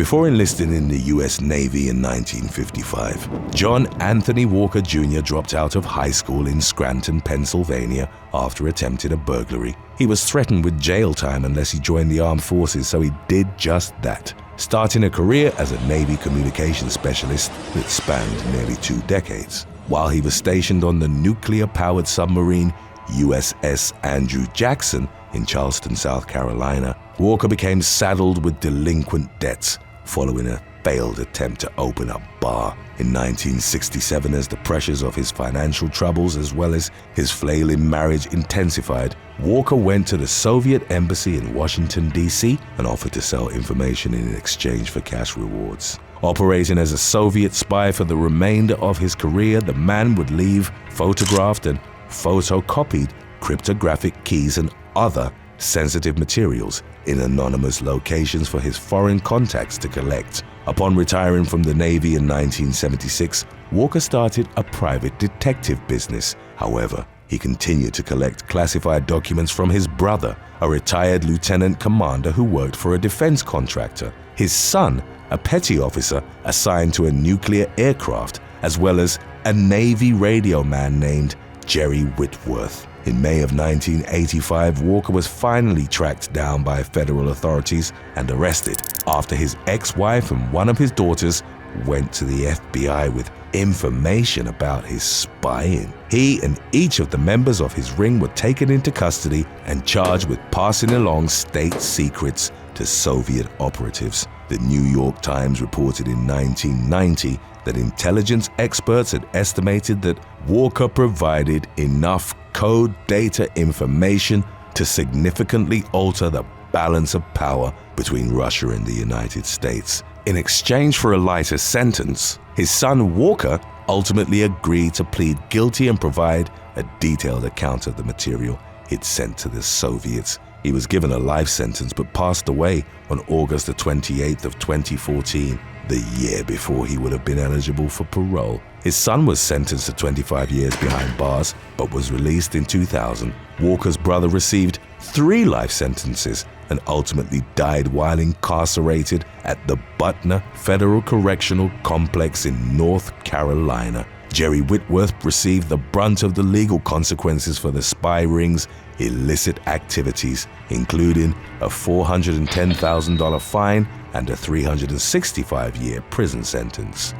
Before enlisting in the U.S. Navy in 1955, John Anthony Walker Jr. dropped out of high school in Scranton, Pennsylvania after attempting a burglary. He was threatened with jail time unless he joined the armed forces, so he did just that, starting a career as a Navy communications specialist that spanned nearly 2 decades. While he was stationed on the nuclear-powered submarine USS Andrew Jackson in Charleston, South Carolina, Walker became saddled with delinquent debts following a failed attempt to open a bar. In 1967, as the pressures of his financial troubles as well as his flailing marriage intensified, Walker went to the Soviet embassy in Washington, D.C. and offered to sell information in exchange for cash rewards. Operating as a Soviet spy for the remainder of his career, the man would leave photographed and photocopied cryptographic keys and other sensitive materials in anonymous locations for his foreign contacts to collect. Upon retiring from the Navy in 1976, Walker started a private detective business. However, he continued to collect classified documents from his brother, a retired lieutenant commander who worked for a defense contractor, his son, a petty officer assigned to a nuclear aircraft, as well as a Navy radio man named Jerry Whitworth. In May of 1985, Walker was finally tracked down by federal authorities and arrested after his ex-wife and one of his daughters went to the FBI with information about his spying. He and each of the members of his ring were taken into custody and charged with passing along state secrets to Soviet operatives. The New York Times reported in 1990 that intelligence experts had estimated that Walker provided enough code data information to significantly alter the balance of power between Russia and the United States. In exchange for a lighter sentence, his son Walker ultimately agreed to plead guilty and provide a detailed account of the material he'd sent to the Soviets. He was given a life sentence but passed away on August the 28th of 2014, the year before he would have been eligible for parole. His son was sentenced to 25 years behind bars but was released in 2000. Walker's brother received 3 life sentences and ultimately died while incarcerated at the Butner Federal Correctional Complex in North Carolina. Jerry Whitworth received the brunt of the legal consequences for the spy ring's illicit activities, including a $410,000 fine and a 365-year prison sentence.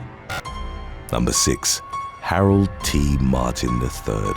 Number 6. Harold T. Martin III.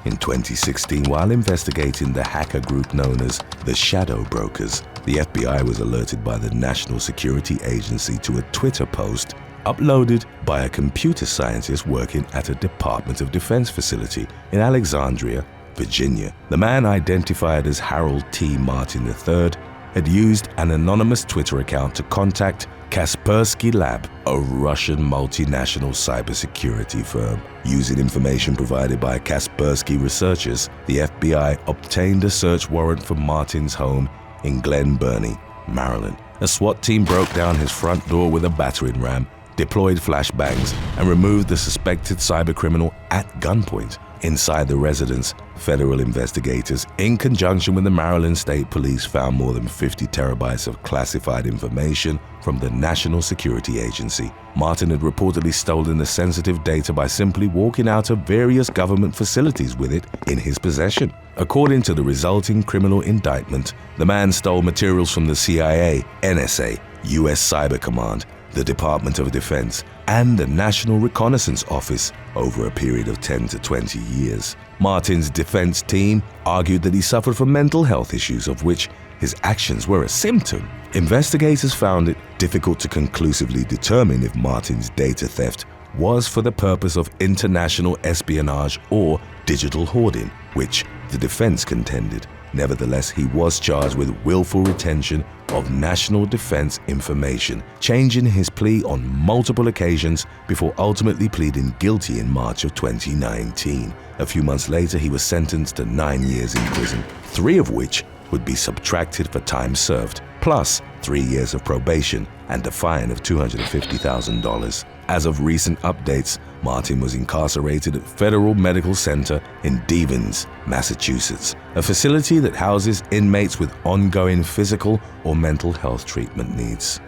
In 2016, while investigating the hacker group known as the Shadow Brokers, the FBI was alerted by the National Security Agency to a Twitter post uploaded by a computer scientist working at a Department of Defense facility in Alexandria, Virginia. The man, identified as Harold T. Martin III, had used an anonymous Twitter account to contact Kaspersky Lab, a Russian multinational cybersecurity firm. Using information provided by Kaspersky researchers, the FBI obtained a search warrant for Martin's home in Glen Burnie, Maryland. A SWAT team broke down his front door with a battering ram, deployed flashbangs, and removed the suspected cybercriminal at gunpoint. Inside the residence, federal investigators, in conjunction with the Maryland State Police, found more than 50 terabytes of classified information from the National Security Agency. Martin had reportedly stolen the sensitive data by simply walking out of various government facilities with it in his possession. According to the resulting criminal indictment, the man stole materials from the CIA, NSA, U.S. Cyber Command, the Department of Defense, and the National Reconnaissance Office over a period of 10 to 20 years. Martin's defense team argued that he suffered from mental health issues, of which his actions were a symptom. Investigators found it difficult to conclusively determine if Martin's data theft was for the purpose of international espionage or digital hoarding, which the defense contended. Nevertheless, he was charged with willful retention of national defense information, changing his plea on multiple occasions before ultimately pleading guilty in March of 2019. A few months later, he was sentenced to 9 years in prison, 3 of which would be subtracted for time served, plus 3 years of probation and a fine of $250,000. As of recent updates, Martin was incarcerated at Federal Medical Center in Devens, Massachusetts, a facility that houses inmates with ongoing physical or mental health treatment needs.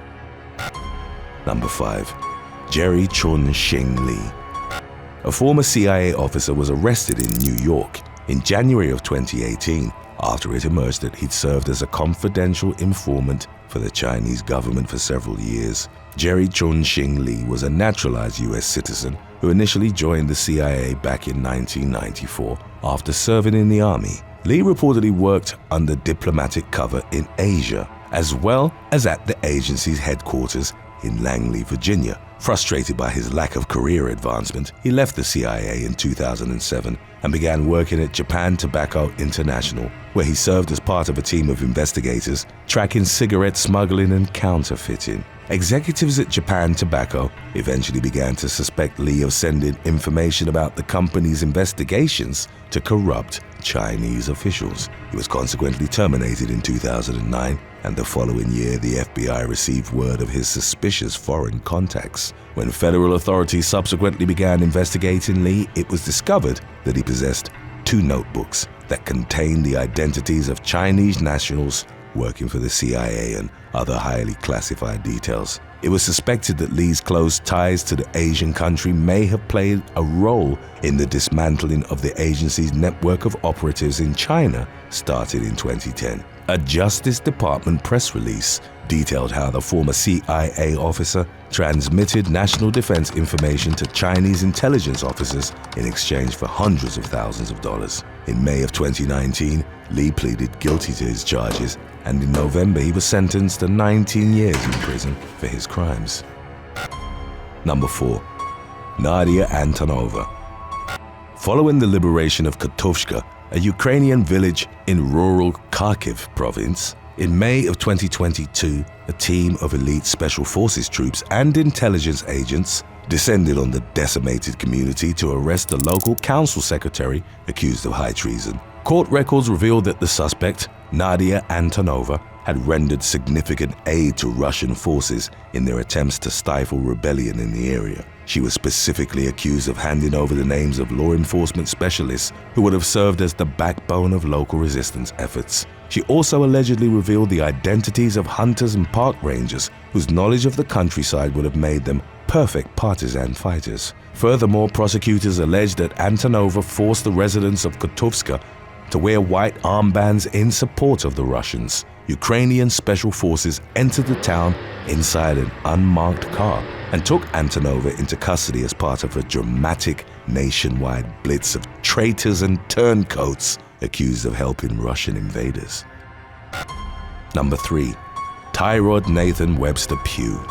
Number 5. Jerry Chun-Shing Lee. A former CIA officer was arrested in New York in January of 2018 after it emerged that he'd served as a confidential informant for the Chinese government for several years. Jerry Chun-Shing Lee was a naturalized U.S. citizen who initially joined the CIA back in 1994 after serving in the Army. Lee reportedly worked under diplomatic cover in Asia, as well as at the agency's headquarters in Langley, Virginia. Frustrated by his lack of career advancement, he left the CIA in 2007 and began working at Japan Tobacco International, where he served as part of a team of investigators tracking cigarette smuggling and counterfeiting. Executives at Japan Tobacco eventually began to suspect Lee of sending information about the company's investigations to corrupt Chinese officials. He was consequently terminated in 2009, and the following year the FBI received word of his suspicious foreign contacts. When federal authorities subsequently began investigating Lee, it was discovered that he possessed 2 notebooks that contained the identities of Chinese nationals working for the CIA and other highly classified details. It was suspected that Lee's close ties to the Asian country may have played a role in the dismantling of the agency's network of operatives in China started in 2010. A Justice Department press release detailed how the former CIA officer transmitted national defense information to Chinese intelligence officers in exchange for hundreds of thousands of dollars. In May of 2019, Lee pleaded guilty to his charges, and in November he was sentenced to 19 years in prison for his crimes. Number 4. Nadia Antonova. Following the liberation of Kotovska, a Ukrainian village in rural Kharkiv province, in May of 2022, a team of elite special forces troops and intelligence agents descended on the decimated community to arrest the local council secretary accused of high treason. Court records revealed that the suspect, Nadia Antonova, had rendered significant aid to Russian forces in their attempts to stifle rebellion in the area. She was specifically accused of handing over the names of law enforcement specialists who would have served as the backbone of local resistance efforts. She also allegedly revealed the identities of hunters and park rangers whose knowledge of the countryside would have made them perfect partisan fighters. Furthermore, prosecutors alleged that Antonova forced the residents of Kotovska to wear white armbands in support of the Russians. Ukrainian special forces entered the town inside an unmarked car and took Antonova into custody as part of a dramatic nationwide blitz of traitors and turncoats accused of helping Russian invaders. Number 3. Tyrod Nathan Webster Pugh.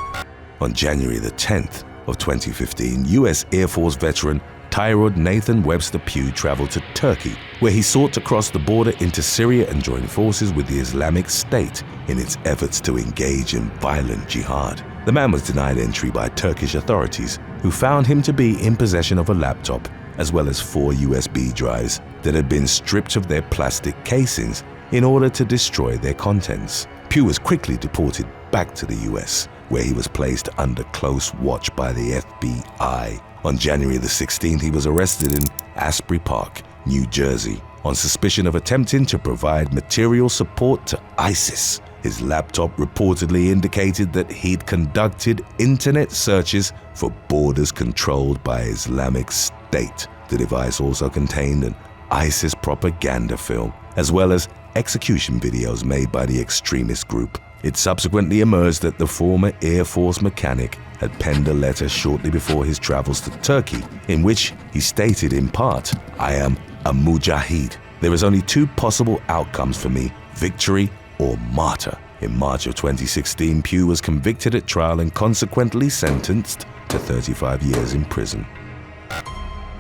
On January the 10th of 2015, U.S. Air Force veteran Tyrod Nathan Webster Pugh traveled to Turkey, where he sought to cross the border into Syria and join forces with the Islamic State in its efforts to engage in violent jihad. The man was denied entry by Turkish authorities, who found him to be in possession of a laptop, as well as 4 USB drives that had been stripped of their plastic casings in order to destroy their contents. Pugh was quickly deported back to the US, where he was placed under close watch by the FBI. On January the 16th, he was arrested in Asbury Park, New Jersey, on suspicion of attempting to provide material support to ISIS. His laptop reportedly indicated that he'd conducted internet searches for borders controlled by Islamic State. The device also contained an ISIS propaganda film, as well as execution videos made by the extremist group. It subsequently emerged that the former Air Force mechanic had penned a letter shortly before his travels to Turkey, in which he stated in part, "I am a mujahid. There is only 2 possible outcomes for me, victory or martyr." In March of 2016, Pugh was convicted at trial and consequently sentenced to 35 years in prison.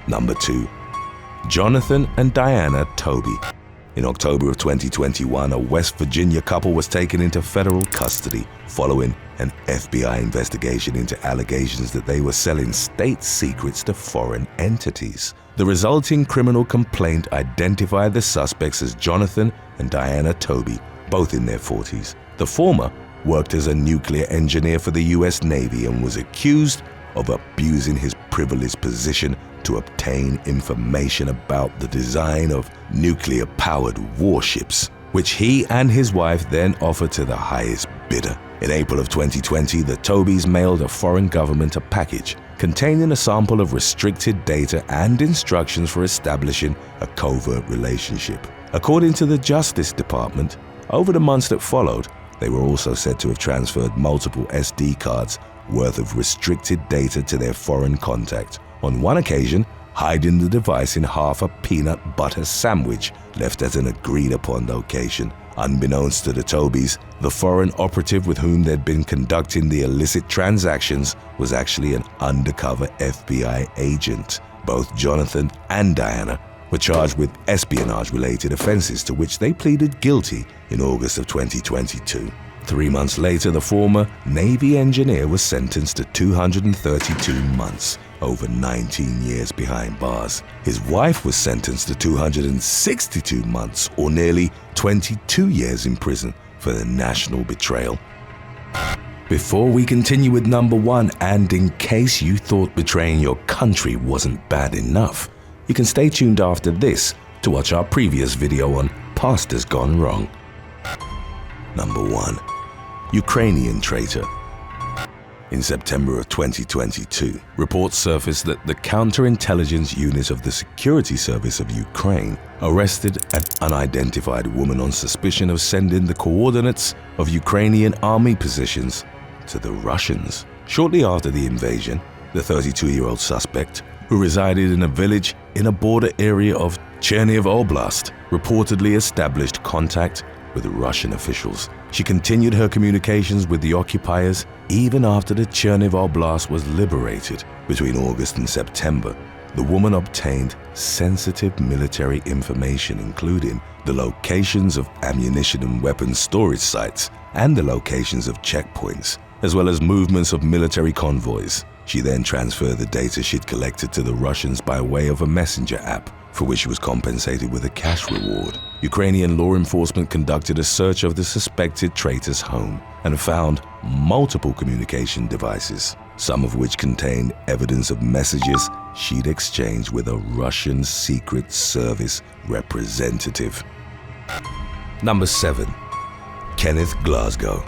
Number 2. Jonathan and Diana Toby. In October of 2021, a West Virginia couple was taken into federal custody following an FBI investigation into allegations that they were selling state secrets to foreign entities. The resulting criminal complaint identified the suspects as Jonathan and Diana Toby, both in their 40s. The former worked as a nuclear engineer for the U.S. Navy and was accused of abusing his privileged position to obtain information about the design of nuclear-powered warships, which he and his wife then offered to the highest bidder. In April of 2020, the Tobys mailed a foreign government a package containing a sample of restricted data and instructions for establishing a covert relationship. According to the Justice Department, over the months that followed, they were also said to have transferred multiple SD cards worth of restricted data to their foreign contact. On one occasion, hiding the device in half a peanut butter sandwich left at an agreed-upon location. Unbeknownst to the Tobys, the foreign operative with whom they'd been conducting the illicit transactions was actually an undercover FBI agent. Both Jonathan and Diana were charged with espionage-related offenses to which they pleaded guilty in August of 2022. 3 months later, the former Navy engineer was sentenced to 232 months, over 19 years behind bars. His wife was sentenced to 262 months, or nearly 22 years in prison for the national betrayal. Before we continue with number 1, and in case you thought betraying your country wasn't bad enough, you can stay tuned after this to watch our previous video on Pastors Gone Wrong. Number 1. Ukrainian Traitor. In September of 2022, reports surfaced that the counterintelligence unit of the Security Service of Ukraine arrested an unidentified woman on suspicion of sending the coordinates of Ukrainian army positions to the Russians. Shortly after the invasion, the 32-year-old suspect, who resided in a village in a border area of Chernihiv Oblast, reportedly established contact with Russian officials. She continued her communications with the occupiers even after the Chernihiv Oblast was liberated. Between August and September, the woman obtained sensitive military information, including the locations of ammunition and weapons storage sites and the locations of checkpoints, as well as movements of military convoys. She then transferred the data she'd collected to the Russians by way of a messenger app, for which she was compensated with a cash reward. Ukrainian law enforcement conducted a search of the suspected traitor's home and found multiple communication devices, some of which contained evidence of messages she'd exchanged with a Russian Secret Service representative. Number 7. Kenneth Glasgow.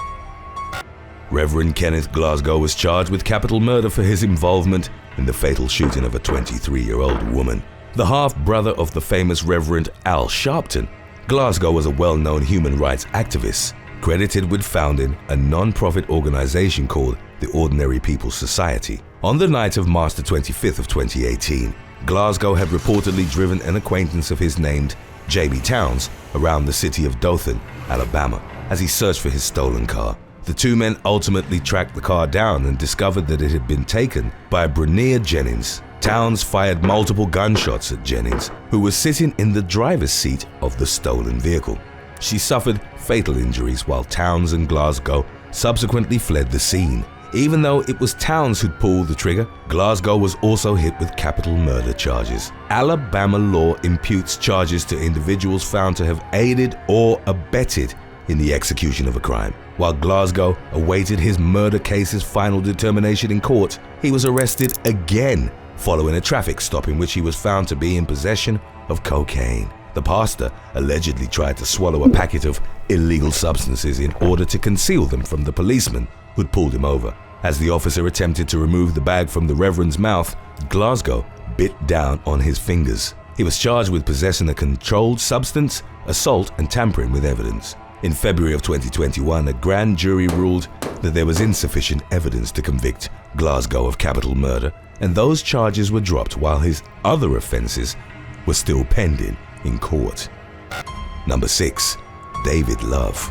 Reverend Kenneth Glasgow was charged with capital murder for his involvement in the fatal shooting of a 23-year-old woman. The half-brother of the famous Reverend Al Sharpton, Glasgow was a well-known human rights activist, credited with founding a non-profit organization called the Ordinary People's Society. On the night of March the 25th of 2018, Glasgow had reportedly driven an acquaintance of his named Jamie Towns around the city of Dothan, Alabama, as he searched for his stolen car. The two men ultimately tracked the car down and discovered that it had been taken by Brunea Jennings. Towns fired multiple gunshots at Jennings, who was sitting in the driver's seat of the stolen vehicle. She suffered fatal injuries while Towns and Glasgow subsequently fled the scene. Even though it was Towns who'd pulled the trigger, Glasgow was also hit with capital murder charges. Alabama law imputes charges to individuals found to have aided or abetted in the execution of a crime. While Glasgow awaited his murder case's final determination in court, he was arrested again following a traffic stop in which he was found to be in possession of cocaine. The pastor allegedly tried to swallow a packet of illegal substances in order to conceal them from the policeman who'd pulled him over. As the officer attempted to remove the bag from the reverend's mouth, Glasgow bit down on his fingers. He was charged with possessing a controlled substance, assault, and tampering with evidence. In February of 2021, a grand jury ruled that there was insufficient evidence to convict Glasgow of capital murder, and those charges were dropped while his other offenses were still pending in court. Number 6. David Love.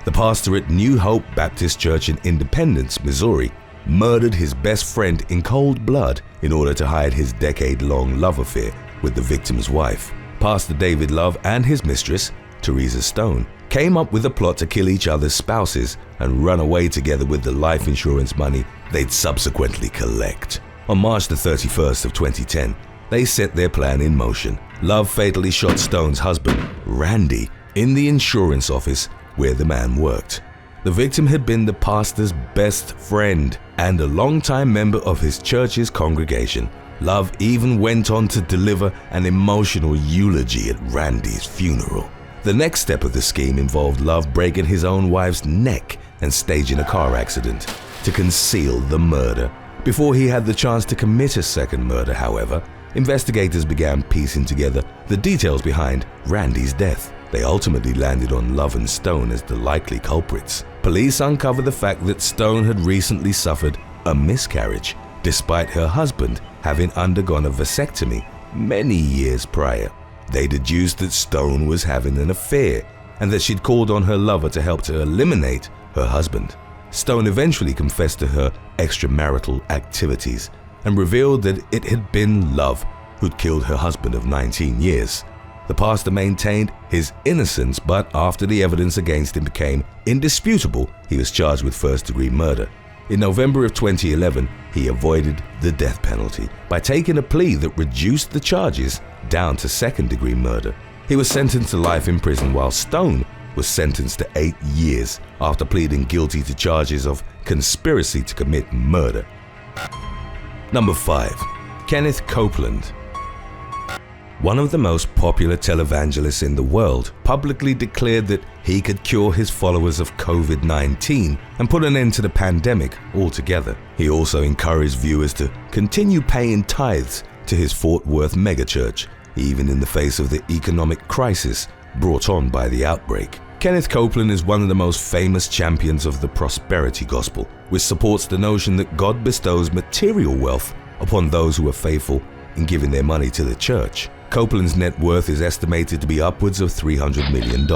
The pastor at New Hope Baptist Church in Independence, Missouri, murdered his best friend in cold blood in order to hide his decade-long love affair with the victim's wife. Pastor David Love and his mistress, Teresa Stone, came up with a plot to kill each other's spouses and run away together with the life insurance money they'd subsequently collect. On March the 31st of 2010, they set their plan in motion. Love fatally shot Stone's husband, Randy, in the insurance office where the man worked. The victim had been the pastor's best friend and a longtime member of his church's congregation. Love even went on to deliver an emotional eulogy at Randy's funeral. The next step of the scheme involved Love breaking his own wife's neck and staging a car accident to conceal the murder. Before he had the chance to commit a second murder, however, investigators began piecing together the details behind Randy's death. They ultimately landed on Love and Stone as the likely culprits. Police uncovered the fact that Stone had recently suffered a miscarriage, despite her husband having undergone a vasectomy many years prior. They deduced that Stone was having an affair and that she'd called on her lover to help to eliminate her husband. Stone eventually confessed to her extramarital activities and revealed that it had been Love who'd killed her husband of 19 years. The pastor maintained his innocence, but after the evidence against him became indisputable, he was charged with first-degree murder. In November of 2011, he avoided the death penalty by taking a plea that reduced the charges down to second-degree murder. He was sentenced to life in prison, while Stone was sentenced to 8 years after pleading guilty to charges of conspiracy to commit murder. Number 5. Kenneth Copeland. One of the most popular televangelists in the world publicly declared that he could cure his followers of COVID-19 and put an end to the pandemic altogether. He also encouraged viewers to continue paying tithes to his Fort Worth megachurch, even in the face of the economic crisis brought on by the outbreak. Kenneth Copeland is one of the most famous champions of the prosperity gospel, which supports the notion that God bestows material wealth upon those who are faithful in giving their money to the church. Copeland's net worth is estimated to be upwards of $300 million,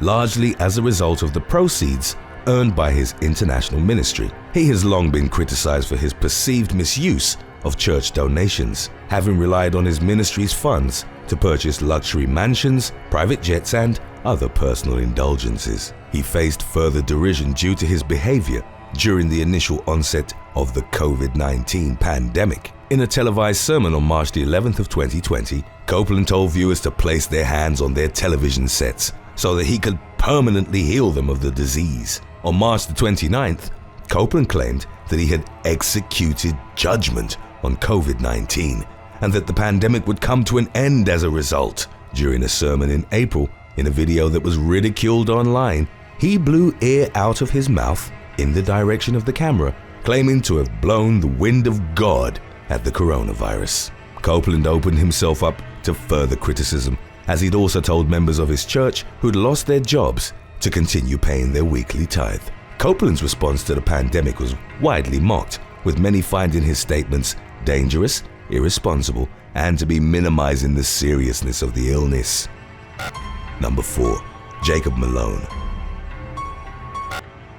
largely as a result of the proceeds earned by his international ministry. He has long been criticized for his perceived misuse of church donations, having relied on his ministry's funds to purchase luxury mansions, private jets, and other personal indulgences. He faced further derision due to his behavior during the initial onset of the COVID-19 pandemic. In a televised sermon on March the 11th of 2020, Copeland told viewers to place their hands on their television sets so that he could permanently heal them of the disease. On March the 29th, Copeland claimed that he had executed judgment on COVID-19 and that the pandemic would come to an end as a result. During a sermon in April, in a video that was ridiculed online, he blew air out of his mouth in the direction of the camera, claiming to have blown the wind of God at the coronavirus. Copeland opened himself up to further criticism, as he'd also told members of his church who'd lost their jobs to continue paying their weekly tithe. Copeland's response to the pandemic was widely mocked, with many finding his statements dangerous, irresponsible, and to be minimizing the seriousness of the illness. Number 4. Jacob Malone.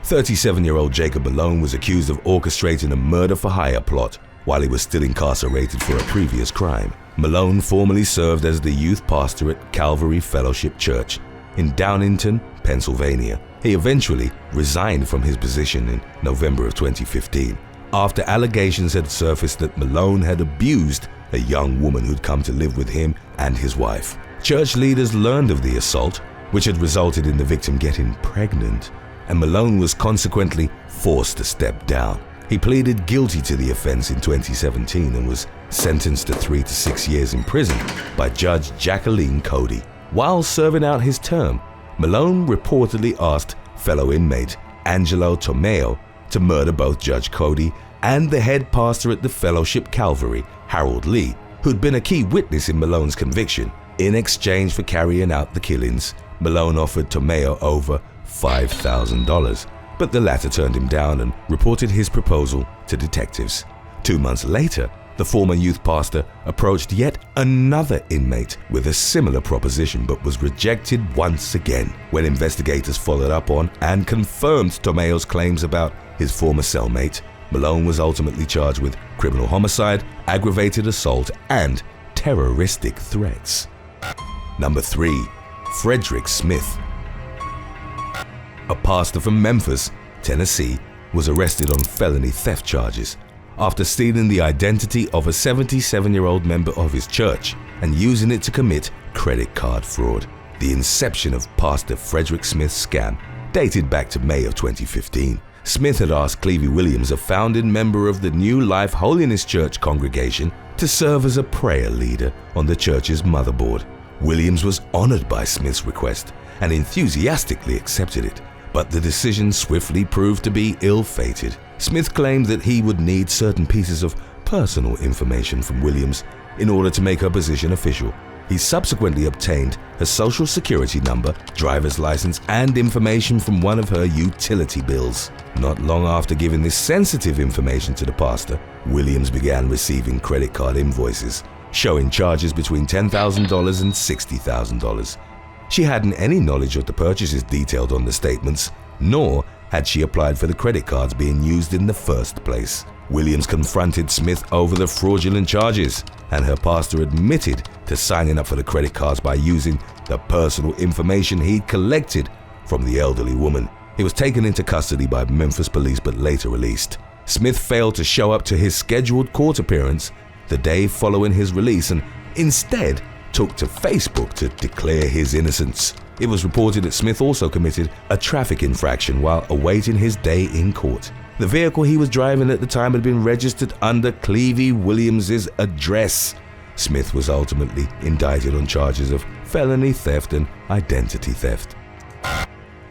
37-year-old Jacob Malone was accused of orchestrating a murder-for-hire plot while he was still incarcerated for a previous crime. Malone formerly served as the youth pastor at Calvary Fellowship Church in Downingtown, Pennsylvania. He eventually resigned from his position in November of 2015 after allegations had surfaced that Malone had abused a young woman who'd come to live with him and his wife. Church leaders learned of the assault, which had resulted in the victim getting pregnant, and Malone was consequently forced to step down. He pleaded guilty to the offense in 2017 and was sentenced to 3 to 6 years in prison by Judge Jacqueline Cody. While serving out his term, Malone reportedly asked fellow inmate Angelo Tomeo to murder both Judge Cody and the head pastor at the Fellowship Calvary, Harold Lee, who'd been a key witness in Malone's conviction. In exchange for carrying out the killings, Malone offered Tomeo over $5,000, but the latter turned him down and reported his proposal to detectives. 2 months later, the former youth pastor approached yet another inmate with a similar proposition, but was rejected once again. When investigators followed up on and confirmed Tomeo's claims about his former cellmate, Malone was ultimately charged with criminal homicide, aggravated assault, and terroristic threats. Number 3. Frederick Smith. A pastor from Memphis, Tennessee, was arrested on felony theft charges after stealing the identity of a 77-year-old member of his church and using it to commit credit card fraud. The inception of Pastor Frederick Smith's scam dated back to May of 2015. Smith had asked Clevie Williams, a founding member of the New Life Holiness Church congregation, to serve as a prayer leader on the church's motherboard. Williams was honored by Smith's request and enthusiastically accepted it, but the decision swiftly proved to be ill-fated. Smith claimed that he would need certain pieces of personal information from Williams in order to make her position official. He subsequently obtained her social security number, driver's license, and information from one of her utility bills. Not long after giving this sensitive information to the pastor, Williams began receiving credit card invoices showing charges between $10,000 and $60,000. She hadn't any knowledge of the purchases detailed on the statements, nor had she applied for the credit cards being used in the first place. Williams confronted Smith over the fraudulent charges, and her pastor admitted to signing up for the credit cards by using the personal information he'd collected from the elderly woman. He was taken into custody by Memphis police but later released. Smith failed to show up to his scheduled court appearance the day following his release and instead took to Facebook to declare his innocence. It was reported that Smith also committed a traffic infraction while awaiting his day in court. The vehicle he was driving at the time had been registered under Clevie Williams's address. Smith was ultimately indicted on charges of felony theft and identity theft.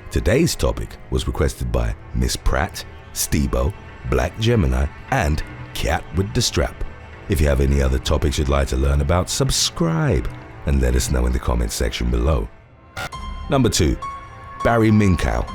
Today's topic was requested by Miss Pratt, Stebo, Black Gemini, and Cat with the Strap. If you have any other topics you'd like to learn about, subscribe and let us know in the comments section below. Number 2. Barry Minkow.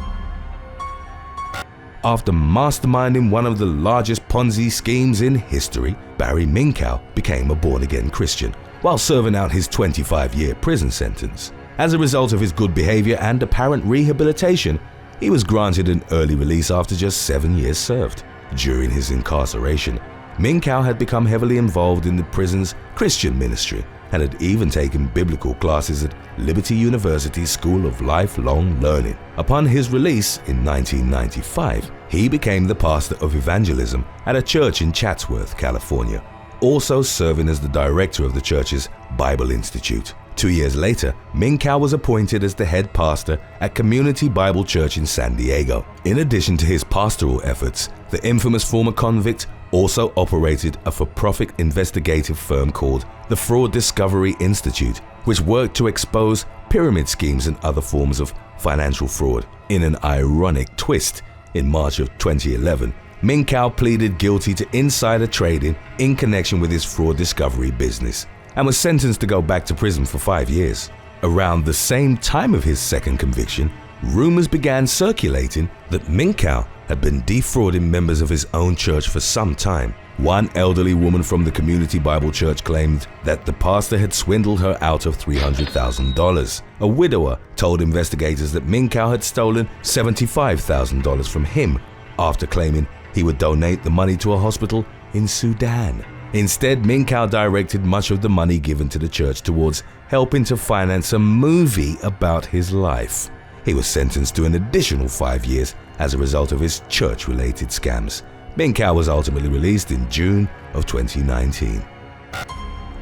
After masterminding one of the largest Ponzi schemes in history, Barry Minkow became a born-again Christian while serving out his 25-year prison sentence. As a result of his good behavior and apparent rehabilitation, he was granted an early release after just 7 years served. During his incarceration, Minkow had become heavily involved in the prison's Christian ministry and had even taken biblical classes at Liberty University's School of Lifelong Learning. Upon his release in 1995, he became the pastor of evangelism at a church in Chatsworth, California, also serving as the director of the church's Bible Institute. 2 years later, Minkow was appointed as the head pastor at Community Bible Church in San Diego. In addition to his pastoral efforts, the infamous former convict also operated a for-profit investigative firm called the Fraud Discovery Institute, which worked to expose pyramid schemes and other forms of financial fraud. In an ironic twist, in March of 2011, Minkow pleaded guilty to insider trading in connection with his fraud discovery business and was sentenced to go back to prison for 5 years. Around the same time of his second conviction, rumors began circulating that Minkow had been defrauding members of his own church for some time. One elderly woman from the Community Bible Church claimed that the pastor had swindled her out of $300,000. A widower told investigators that Minkow had stolen $75,000 from him after claiming he would donate the money to a hospital in Sudan. Instead, Minkow directed much of the money given to the church towards helping to finance a movie about his life. He was sentenced to an additional 5 years as a result of his church-related scams. Minkow was ultimately released in June of 2019.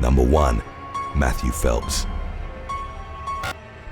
Number 1. Matthew Phelps.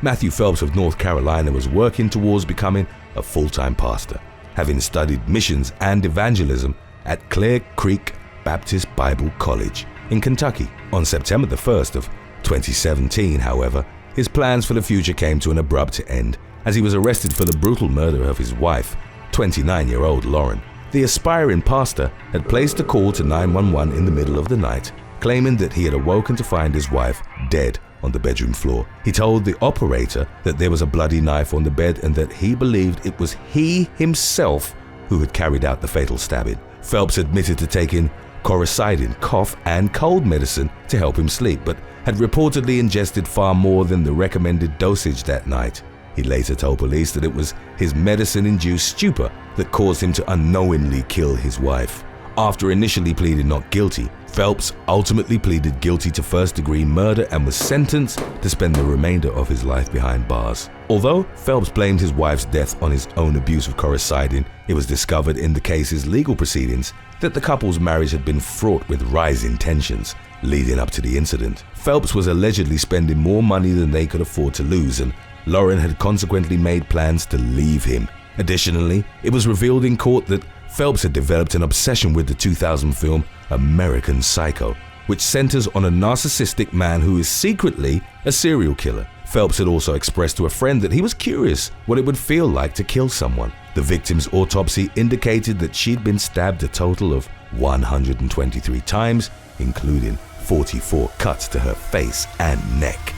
Matthew Phelps of North Carolina was working towards becoming a full-time pastor, having studied missions and evangelism at Clear Creek Baptist Bible College in Kentucky. On September the 1st of 2017, however, his plans for the future came to an abrupt end as he was arrested for the brutal murder of his wife, 29-year-old Lauren. The aspiring pastor had placed a call to 911 in the middle of the night, claiming that he had awoken to find his wife dead on the bedroom floor. He told the operator that there was a bloody knife on the bed and that he believed it was he himself who had carried out the fatal stabbing. Phelps admitted to taking Coricidin, cough and cold medicine to help him sleep, but had reportedly ingested far more than the recommended dosage that night. He later told police that it was his medicine-induced stupor that caused him to unknowingly kill his wife. After initially pleading not guilty, Phelps ultimately pleaded guilty to first-degree murder and was sentenced to spend the remainder of his life behind bars. Although Phelps blamed his wife's death on his own abuse of Coricidin, it was discovered in the case's legal proceedings that the couple's marriage had been fraught with rising tensions leading up to the incident. Phelps was allegedly spending more money than they could afford to lose, and Lauren had consequently made plans to leave him. Additionally, it was revealed in court that Phelps had developed an obsession with the 2000 film American Psycho, which centers on a narcissistic man who is secretly a serial killer. Phelps had also expressed to a friend that he was curious what it would feel like to kill someone. The victim's autopsy indicated that she'd been stabbed a total of 123 times, including 44 cuts to her face and neck.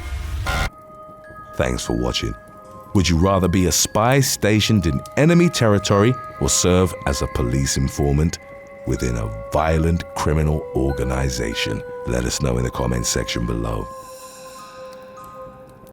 Thanks for watching. Would you rather be a spy stationed in enemy territory or serve as a police informant within a violent criminal organization? Let us know in the comments section below.